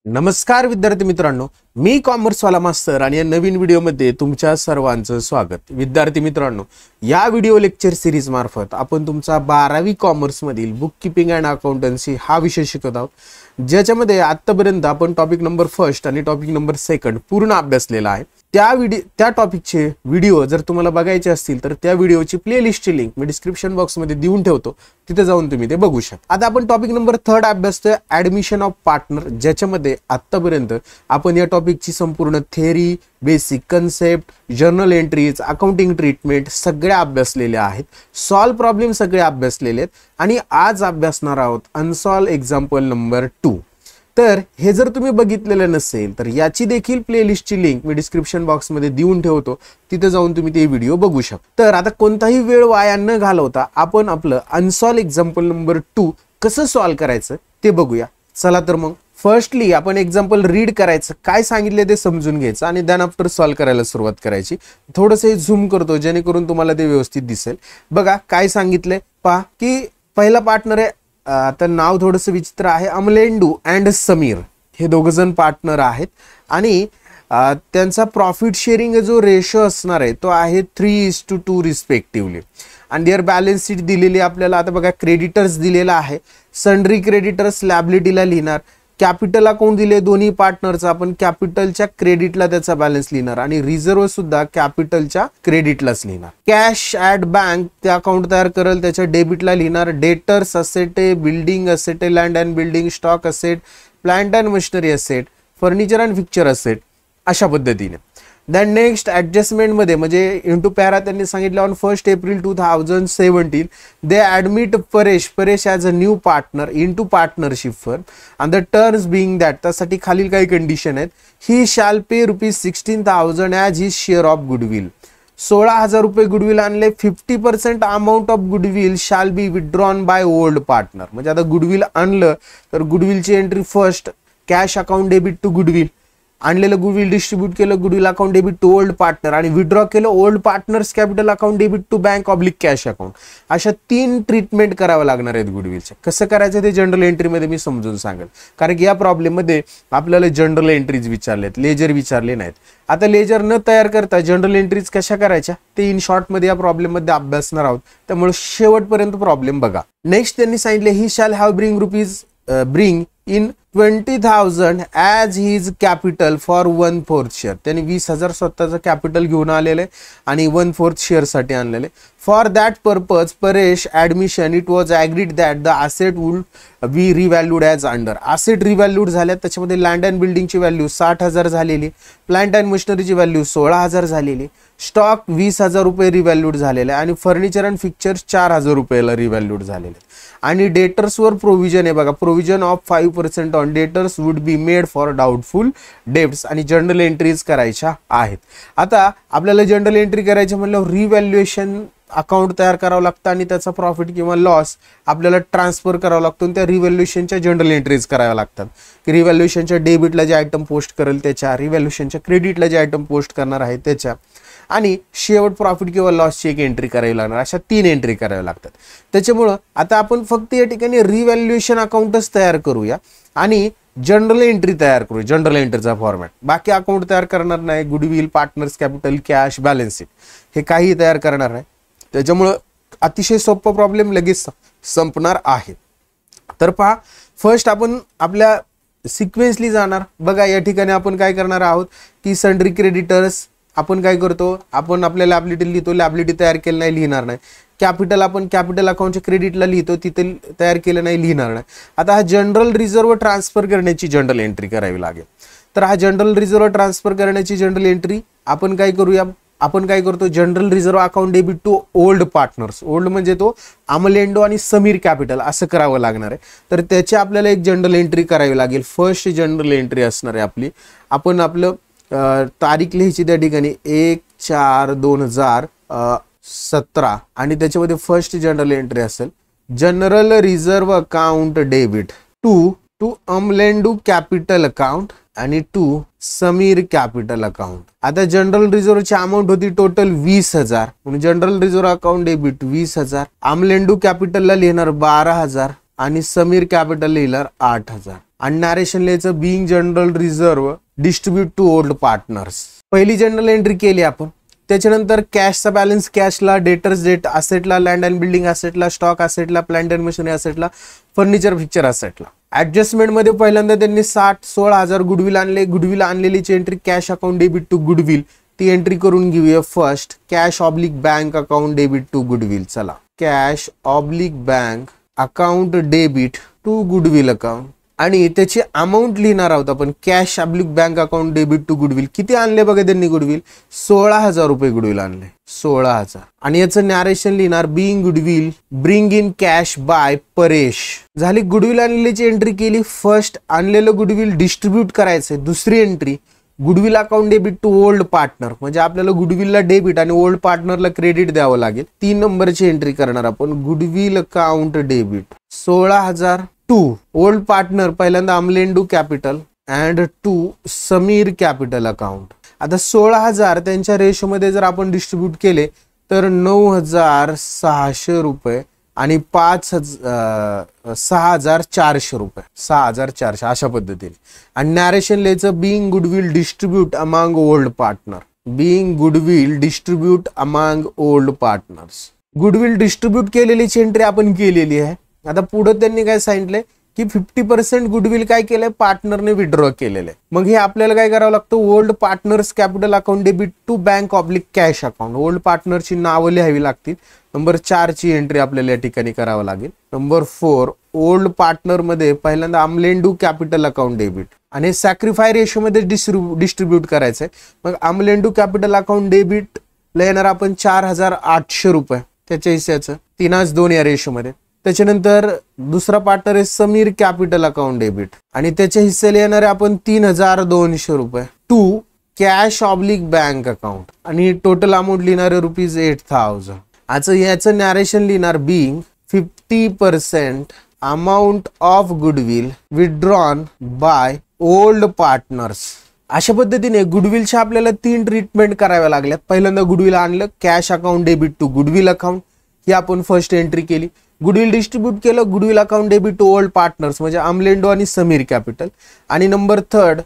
नमस्कार विद्यार्थी मित्रांनो, मी कॉमर्सवाला मास्तर आणि या नवीन व्हिडिओमध्ये तुमच्या सर्वांचं स्वागत। विद्यार्थी मित्रांनो, या व्हिडिओ लेक्चर सिरीज मार्फत आपण तुमचा 12वी कॉमर्स मधील बुक कीपिंग अँड अकाउंटन्सी हा विषय शिकत आहोत, ज्याच्यामध्ये आतापर्यंत आपण टॉपिक नंबर 1 आणि टॉपिक नंबर 2 पूर्ण अभ्यासलेला आहे। त्या टॉपिकचे व्हिडिओ जर तुम्हाला बघायचे असतील तर त्या व्हिडिओची प्लेलिस्टची लिंक मी डिस्क्रिप्शन बॉक्समध्ये देऊन ठेवतो, तिथे जाऊन तुम्ही ते बघू शकता। आता आपण टॉपिक नंबर 3 अभ्यासतोय, ॲडमिशन ऑफ पार्टनर, ज्याच्यामध्ये आतापर्यंत आपण या टॉपिकची संपूर्ण theory, basic concept, journal entries, accounting treatment सगळ्या अभ्यासलेल्या आहेत। सॉल्व प्रॉब्लेम सगळे अभ्यासलेले आहेत आणि आज अभ्यासणार आहोत अनसॉल्व एक्झाम्पल नंबर 2। तर हे जर तुम्ही बघितलेलं नसेल तर याची देखील प्लेलिस्टची लिंक मी डिस्क्रिप्शन बॉक्समध्ये देऊन ठेवतो, तिथे जाऊन तुम्ही ते व्हिडिओ बघू शकता। तर आता कोणताही वेळ वाया न घालवता आपण आपलं अनसॉल्व एक्झाम्पल नंबर 2 कसं सॉल्व करायचं ते बघूया। चला तर मग फर्स्टली आपण एक्झाम्पल रीड करायचं, काय सांगितले ते समजून घ्यायचं आणि देन आफ्टर सॉल्व करायला सुरुवात करायची। थोडंसं झूम करतो जेणेकरून तुम्हाला ते व्यवस्थित दिसेल। बघा काय सांगितलंय पहा, की पहिला पार्टनर आहे, आता नाव थोडंसं विचित्र आहे, अमलेंडू अँड समीर, हे दोघ जण पार्टनर आहेत आणि त्यांचा प्रॉफिट शेअरिंग जो रेशो असणार आहे तो आहे 3:2 रिस्पेक्टिव्हली। आणि देअर बॅलन्स शीट दिलेली आपल्याला। आता बघा क्रेडिटर्स दिलेला आहे, सन्ड्री क्रेडिटर्स लॅबिलिटीला लिहिणार, कॅपिटल अकाउंट दिले दोन्ही पार्टनरचा, आपण कॅपिटलच्या क्रेडिटला त्याचा बॅलन्स लिहिणार आणि रिझर्व सुद्धा कॅपिटलच्या क्रेडिटलाच लिहिणार। कॅश ॲट बँक ते अकाउंट तयार करेल, त्याच्या डेबिटला लिहिणार। डेटर्स असेट आहे, बिल्डिंग असेट आहे, land and building, stock asset, plant and machinery asset, furniture and fixture asset, अशा पद्धतीने। देन नेक्स्ट ॲडजस्टमेंट मध्ये म्हणजे इंटू पॅरा त्यांनी सांगितलं on 1 April 2017 they admit Paresh as a new partner into partnership firm and the terms being that, त्यासाठी खालील काही condition आहेत। He shall pay ₹16,000 as his share of goodwill, 16,000 रुपये गुडविल आणले, 50% amount of goodwill shall be withdrawn by old partner. म्हणजे आता goodwill आणलं तर गुडविलची entry first cash account debit to goodwill, आणलेलं गुडविल डिस्ट्रीब्यूट केलं, goodwill account debit to old partner आणि विथड्रॉ केलं old partners capital account debit to bank oblique cash account. अशा 3 ट्रीटमेंट करावं लागणार आहेत गुडविलच्या। कसं करायचं ते जनरल एंट्रीमध्ये मी समजून सांगेल, कारण की या प्रॉब्लेममध्ये आपल्याला जनरल एंट्रीज विचारलेत, लेजर विचारले नाहीत। आता लेजर न तयार करता जनरल एंट्रीज कशा करायच्या ते इन शॉर्टमध्ये या प्रॉब्लेममध्ये अभ्यासणार आहोत, त्यामुळे शेवटपर्यंत प्रॉब्लेम बघा। नेक्स्ट त्यांनी सांगितले he shall have bring in 20,000 as his capital for 1/4 share, त्यांनी 20,000 स्वतःचं कॅपिटल घेऊन आलेलं आहे आणि 1/4 शेअरसाठी आणलेले। For that purpose Paresh admission it was agreed that the asset would be revalued as under, asset revalued झाल्यात, त्याच्यामध्ये लँड अँड बिल्डिंगची व्हॅल्यू 60,000 झालेली, प्लांट अँड मशिनरीची व्हॅल्यू 16,000 झालेली, स्टॉक 20,000 रुपये रिव्हॅल्यूड झालेले आणि फर्निचर अँड फिक्चर्स 4,000 रुपयाला रिव्हॅल्यूड झालेले। आणि डेटर्सवर प्रोव्हिजन आहे बघा, provision of 5% on debtors would be made for doubtful debts आणि जनरल एंट्रीज करायच्या आहेत। आता आपल्याला जनरल एंट्री करायची म्हणल्यावर रिव्हॅल्युएशन अकाउंट तयार करावं लागतं आणि त्याचा प्रॉफिट किंवा लॉस आपल्याला ट्रान्सफर करावा लागतो आणि त्या रिव्हॅल्युएशनच्या जनरल एंट्रीज कराव्या लागतात, की रिव्हॅल्युएशनच्या डेबिटला जे आयटम पोस्ट करेल त्याच्या, रिव्हॅल्युएशनच्या क्रेडिटला जे आयटम पोस्ट करणार आहे त्याच्या, आणि शेवट प्रॉफिट किंवा लॉसची एक एंट्री करावी लागणार। अशा 3 एंट्री कराव्या लागतात। त्याच्यामुळं आता आपण फक्त या ठिकाणी रिव्हॅल्युएशन अकाउंटच तयार करूया आणि जनरल एंट्री तयार करू, जनरल एंट्रीचा फॉर्मॅट। बाकी अकाउंट तयार करणार नाही, goodwill, partners capital, cash, balance sheet हे काही तयार करणार नाही। त्याच्यामुळं अतिशय सोपा प्रॉब्लेम लगेच संपणार आहे। तर पहा, फर्स्ट आपण आपल्या सिक्वेन्सली जाणार। बघा या ठिकाणी आपण काय करणार आहोत की सन्ड्री क्रेडिटर्स आपण काय करतो, आपण आपल्या लॅबिलिटी लिहितो, लॅबिलिटी तयार केलं नाही लिहिणार नाही। कॅपिटल आपण कॅपिटल अकाउंटच्या क्रेडिटला लिहितो, तिथे तयार केलं नाही लिहिणार नाही। आता हा जनरल रिझर्व ट्रान्सफर करण्याची जनरल एंट्री करावी लागेल। तर हा जनरल रिझर्व ट्रान्सफर करण्याची जनरल एंट्री आपण काय करूया, आपण काय करतो, general reserve account debit to old partners, old म्हणजे तो अमलेंडो आणि समीर कॅपिटल असं करावं लागणार आहे। तर त्याची आपल्याला एक जनरल एंट्री करावी लागेल। फर्स्ट जनरल एंट्री असणार आहे आपली, आपण आपलं तारीख लिहायची त्या ठिकाणी 1/4/2017 आणि त्याच्यामध्ये फर्स्ट जनरल एंट्री असेल general reserve account debit to Amalendu capital account आणि टू समीर कॅपिटल अकाउंट। आता जनरल रिझर्वची अमाऊंट होती टोटल 20,000 म्हणून general reserve account debit 20,000, Amalendu कॅपिटलला लिहिणार 12,000 आणि समीर कॅपिटल लिहिलं 8,000 आणि नॅरेशन लिहायचं being general reserve distribute to old partners. पहिली जनरल एंट्री केली आपण. त्याच्यानंतर कॅशचा बॅलन्स कॅशला, डेटर्स डेट असेटला, लँड अँड बिल्डिंग असेटला, स्टॉक असेटला, प्लांट अँड मशिनरी असेटला, फर्निचर फिक्चर असेटला. ऍडजस्टमेंट मध्ये पहिल्यांदा त्यांनी 16,000 गुडविल आणले. गुडविल आणलेलीची entry cash account debit to goodwill ती एंट्री करून घेऊया. First cash oblique bank account debit to goodwill. चला cash oblique bank account debit to goodwill account आणि त्याची अमाऊंट लिहिणार आहोत आपण. Cash oblique bank account debit to goodwill. किती आणले बघा त्यांनी गुडविल? 16,000 रुपये गुडविल आणले. 16,000 आणि याचं नॅरेशन लिहिणार being goodwill bring in cash by Paresh. झाली गुडविल आणलेलीची एंट्री केली. फर्स्ट आणलेलं गुडविल डिस्ट्रीब्यूट करायचंय. दुसरी entry goodwill account debit to old partner म्हणजे आपल्याला गुडविलला डेबिट आणि ओल्ड पार्टनरला क्रेडिट द्यावं लागेल. 3 नंबरची एंट्री करणार आपण. Goodwill account debit 16,000 to old partner पहिल्यांदा Amalendu capital and to Sameer capital account. आता 16,000 त्यांच्या रेशोमध्ये जर आपण डिस्ट्रीब्यूट केले तर 9,600 रुपये आणि 6,400 रुपये. 6,400 अशा पद्धतीने. आणि नॅरेशन लिहायचं being goodwill distribute among old partner. Being goodwill distribute among old partners. Goodwill distribute केलेलीची एंट्री आपण केलेली आहे. आता पुढे त्यांनी काय सांगितलंय की 50% गुडविल काय केलंय पार्टनरने विड्रॉ केलेलं आहे. मग हे आपल्याला काय करावं लागतं? Old partners capital account debit to bank oblique cash account. Old पार्टनरची नावं लिहावी लागतील. नंबर 4 ची एंट्री आपल्याला या ठिकाणी करावं लागेल. नंबर 4 ओल्ड पार्टनर मध्ये पहिल्यांदा अमलेंडू कॅपिटल अकाउंट डेबिट आणि सॅक्रिफाय रेशो मध्ये डिस्ट्रीब्यूट करायचंय. मग अमलेंडू कॅपिटल अकाउंट डेबिट येणार आपण 4,800 रुपये त्याच्या हिस्स्याचं 3/2 या रेशो मध्ये. त्याच्यानंतर दुसरा पार्टनर आहे समीर कॅपिटल अकाउंट डेबिट आणि त्याच्या हिस्सेला येणारे आपण 3,200 रुपये to cash oblique bank account आणि टोटल अमाऊंट लिहिणारे ₹8,000. आज याचं नॅरेशन लिहिणार being 50% amount of goodwill withdrawn by old partners. अशा पद्धतीने गुडविलच्या आपल्याला 3 ट्रीटमेंट कराव्या लागल्यात. पहिल्यांदा गुडविल आणलं cash account debit to goodwill account ही आपण फर्स्ट एंट्री केली. गुडविल डिस्ट्रीब्यूट केलं goodwill account debit to old partners म्हणजे अमलेंडो आणि समीर कॅपिटल. आणि नंबर 3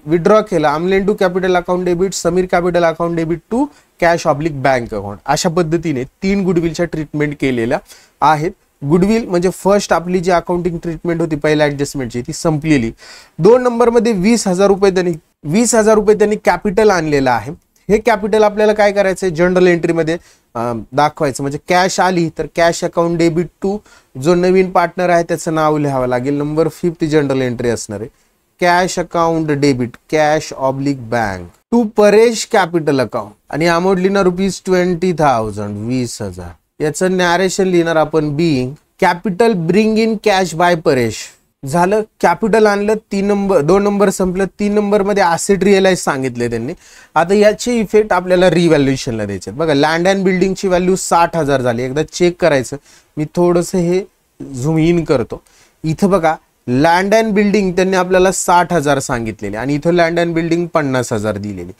विड्रॉ केलं Amalendu capital account debit Sameer capital account debit to cash oblique bank account. अशा पद्धतीने 3 गुडविलच्या ट्रीटमेंट केलेल्या आहेत. गुडविल म्हणजे फर्स्ट आपली जी अकाउंटिंग ट्रीटमेंट होती पहिल्या ऍडजस्टमेंटची ती संपलेली. 2 नंबरमध्ये 20,000 रुपये त्यांनी कॅपिटल आणलेलं आहे. हे कॅपिटल आपल्याला काय करायचंय जनरल एंट्रीमध्ये दाखवायचं. म्हणजे कॅश आली तर कॅश अकाउंट डेबिट टू जो नवीन पार्टनर आहे त्याचं नाव लिहावं लागेल. नंबर 5 जनरल एंट्री असणार आहे cash account debit cash oblique bank to Paresh capital account आणि अमाऊंट लिहिणार ₹20,000 20,000. याचं नॅरेशन लिहिणार आपण being capital bring in cash by Paresh. झालं कॅपिटल आणलं. 2 नंबर संपलं. 3 नंबर मध्ये असेट रिअलाइज सांगितले त्यांनी. आता याचे इफेक्ट आपल्याला रिव्हॅल्युएशनला द्यायचे. बघा लँड अँड बिल्डिंगची व्हॅल्यू 60,000 झाली. एकदा चेक करायचं. मी थोडंसं हे झूम इन करतो. इथं बघा लँड अँड बिल्डिंग त्यांनी आपल्याला 60,000 सांगितलेले आणि इथं लँड अँड बिल्डिंग 50,000 दिलेली.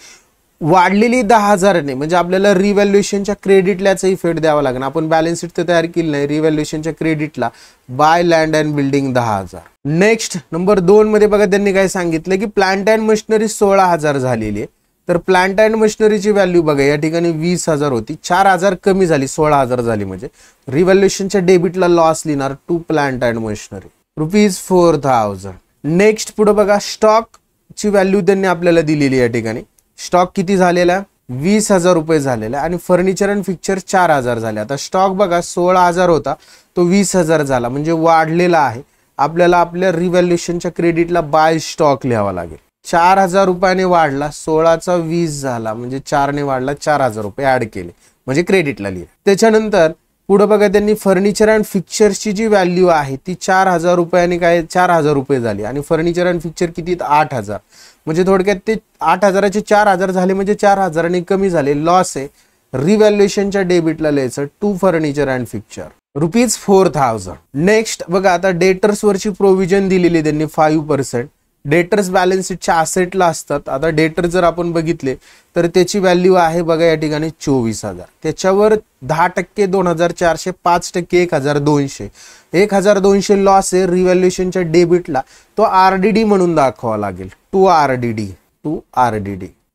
वाढलेली 10,000 ने म्हणजे आपल्याला रिव्हॅल्युएशनच्या क्रेडिटला याचा इफेक्ट द्यावा लागणार. आपण बॅलन्स शीट तर तयार केली नाही. रिव्हॅल्युएशनच्या क्रेडिटला by land and building 10,000. Next number 2 मध्ये बघा त्यांनी काय सांगितलं की प्लांट अँड मशिनरी 16,000 झालेली आहे. तर प्लांट अँड मशिनरीची व्हॅल्यू बघा या ठिकाणी 20,000 होती. 4,000 कमी झाली 16,000 झाली म्हणजे रिव्हॅल्युएशनच्या डेबिटला लॉस लिहिणार to plant and machinery ₹4,000. Next पुढे बघा स्टॉक ची व्हॅल्यू त्यांनी आपल्याला दिलेली या ठिकाणी. स्टॉक किती झालेला 20,000 रुपये झालेला आणि फर्निचर अँड फिक्चर 4,000 झाले. आता स्टॉक बघा 16,000 होता तो 20,000 झाला म्हणजे वाढलेला आहे. आपल्याला आपल्या रिव्हॅल्युएशनच्या क्रेडिटला बाय स्टॉक लिहावा लागेल. 4,000 रुपयाने वाढला 16 चा 20 झाला म्हणजे 4 ने वाढला 4,000 रुपये ऍड केले म्हणजे क्रेडिटला लिहा. त्याच्यानंतर पुढे बघा त्यांनी फर्निचर अँड फिक्चरची जी व्हॅल्यू आहे ती 4,000 रुपयाने काय 4,000 रुपये झाली आणि फर्निचर अँड फिक्चर किती 8,000 म्हणजे थोडक्यात ते 8,000चे 4,000 झाले म्हणजे 4,000 ने कमी झाले. लॉस आहे. रिव्हॅल्युएशनच्या डेबिटला लिहायचं to furniture and fixture ₹4,000. Next बघा आता डेटर्स वरची प्रोव्हिजन दिलेली त्यांनी 5%. डेटर्स बॅलन्स शीटच्या असेटला असतात. आता डेटर जर आपण बघितले तर त्याची व्हॅल्यू आहे बघा या ठिकाणी 24,000. त्याच्यावर 10% 2,400, 5% 1,200. 1,200 लॉस आहे रिव्हॅल्युएशनच्या डेबिटला, तो RDD म्हणून दाखवावा लागेल. To RDD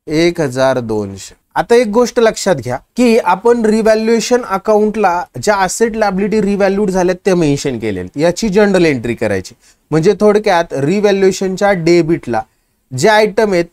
1,200. आता एक गोष्ट लक्षात घ्या की आपण रिव्हॅल्युएशन अकाउंटला ज्या असेट लायबिलिटी रिव्हॅल्यूड झाल्यात ते मेन्शन केलेले, याची जनरल एंट्री करायची. म्हणजे थोडक्यात रिव्हॅल्युएशनच्या डेबिटला जे आयटम आहेत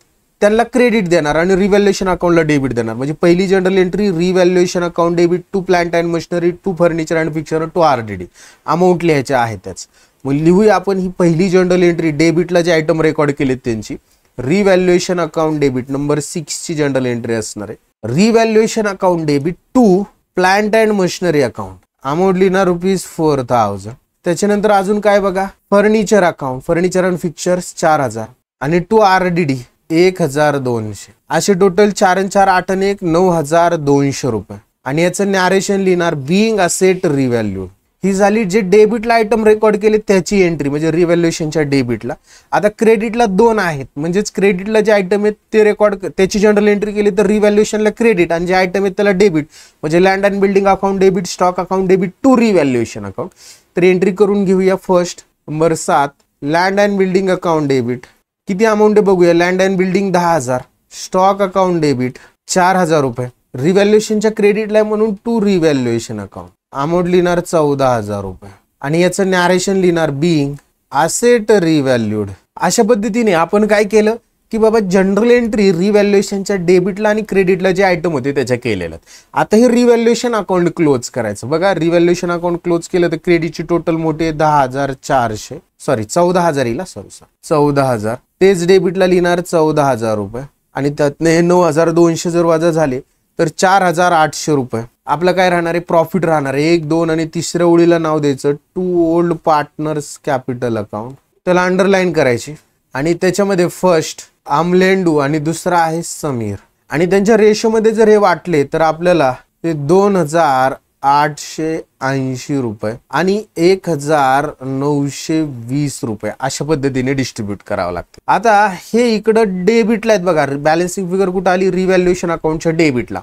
त्यांना क्रेडिट देणार आणि रिव्हॅल्युएशन अकाउंटला डेबिट देणार. म्हणजे पहिली general entry revaluation account debit to plant and machinery, to furniture and fixture, to RDD. Amount लिहायचे आहे त्याच. मग लिहूया आपण ही पहिली जनरल एंट्री डेबिटला जे आयटम रेकॉर्ड केलेत त्यांची. रिव्हॅल्युएशन अकाउंट डेबिट नंबर 6 ची जनरल एंट्री असणार आहे. Revaluation account debit to plant and machinery account, amount लिहिणार ₹4,000. त्याच्यानंतर अजून काय बघा, furniture account, furniture and fixtures 4,000 आणि टू RDD 1,200. असे टोटल 4 आणि 4 8 आणि 1 9,200 रुपये. आणि याचं नॅरेशन लिहिणार बिईंग असेट रिव्हॅल्यूड. ही झाली जे डेबिटला आयटम रेकॉर्ड केले त्याची एंट्री, म्हणजे रिव्हॅल्युएशनच्या डेबिटला. आता क्रेडिटला 2 आहेत, म्हणजेच क्रेडिटला जे आयटम आहेत ते रेकॉर्ड त्याची जनरल एंट्री केली तर रिव्हॅल्युएशनला क्रेडिट आणि जे आयटम आहेत त्याला डेबिट, म्हणजे land and building account debit, stock account debit to revaluation account. तर एंट्री करून घेऊया. First number 7 land and building account debit. किती अमाऊंट आहे बघूया. Land and building 10,000, stock account debit 4,000 रुपये, रिव्हॅल्युएशनच्या क्रेडिटला म्हणून टू रिव्हॅल्युएशन अकाउंट, अमाऊंट लिहिणार 14,000 रुपये. आणि याचं नॅरेशन लिहिणार बिईंग असेट रिव्हॅल्यूड. अशा पद्धतीने आपण काय केलं की बाबा जनरल एंट्री रिव्हॅल्युएशनच्या डेबिटला आणि क्रेडिटला जे आयटम होते त्याच्या केलेल्या. आता हे रिव्हॅल्युएशन अकाउंट क्लोज करायचं. बघा रिव्हॅल्युएशन अकाउंट क्लोज केलं तर क्रेडिटची टोटल मोठी 10,400, सॉरी 14,000 येईल, सॉरी 14,000. तेच डेबिटला लिहिणार 14,000 रुपये आणि त्यातनं हे 9,200 जर वजा झाले तर 4,800 रुपये. आपलं काय राहणार आहे, प्रॉफिट राहणार आहे. 1 2 आणि तिसऱ्या ओळीला नाव द्यायचं to old partners capital account, त्याला अंडरलाईन करायची. आणि त्याच्यामध्ये फर्स्ट आमलेंडू आणि दुसरा आहे समीर. आणि त्यांच्या रेशोमध्ये जर हे वाटले तर आपल्याला ते 2,880 रुपये आणि 1,920 रुपये अशा पद्धतीने डिस्ट्रीब्यूट करावं लागतं. आता हे इकडं डेबिटला आहेत बघा, बॅलन्सिंग फिगर कुठं आली, रिव्हॅल्युएशन अकाउंटच्या डेबिटला.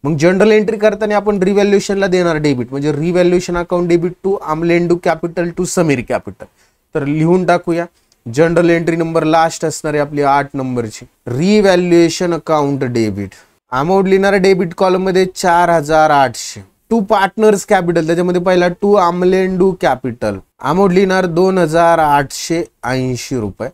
मग जनरल एंट्री करताना आपण रिव्हॅल्युएशनला देणार डेबिट, म्हणजे revaluation account debit to Amalendu capital to Sameer capital. तर लिहून टाकूया. जनरल एंट्री नंबर लास्ट असणार आहे आपली 8 नंबरची. रिव्हॅल्युएशन अकाउंट डेबिट, अमाऊंट लिहिणार डेबिट कॉलम मध्ये 4,800. टू पार्टनर्स कॅपिटल, त्याच्यामध्ये पहिला टू आमलेंडू कॅपिटल, अमाऊंट लिहिणार 2,880 रुपये.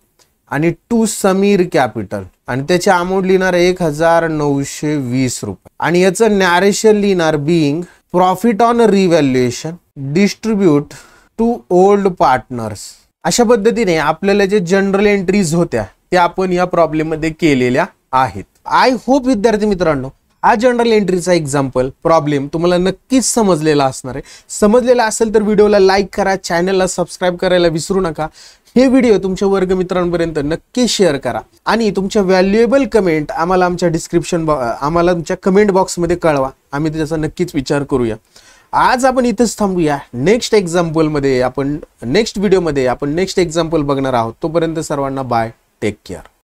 आणि टू समीर कॅपिटल आणि त्याचे अमाऊंट लिहिणार 1,920 रुपये. आणि याचं नॅरेशन लिहिणार being profit on revaluation distribute to old partners. अशा पद्धतीने आपल्याला जे जनरल एंट्रीज होत्या त्या आपण या प्रॉब्लेम मध्ये केलेल्या आहेत. आय होप विद्यार्थी मित्रांनो हा जनरल एंट्रीचा एक्झाम्पल प्रॉब्लेम तुम्हाला नक्कीच समजलेला असणार आहे. समजलेला असेल तर व्हिडिओला लाईक करा, चॅनलला सबस्क्राईब करायला विसरू नका. हे व्हिडिओ तुमच्या वर्गमित्रांपर्यंत नक्की शेअर करा आणि तुमच्या व्हॅल्युएबल कमेंट आम्हाला आमच्या कमेंट बॉक्समध्ये कळवा. आम्ही त्याचा नक्कीच विचार करूया. आज आपण इथेच थांबूया. नेक्स्ट व्हिडिओमध्ये आपण नेक्स्ट एक्झाम्पल बघणार आहोत. तोपर्यंत सर्वांना बाय, टेक केअर.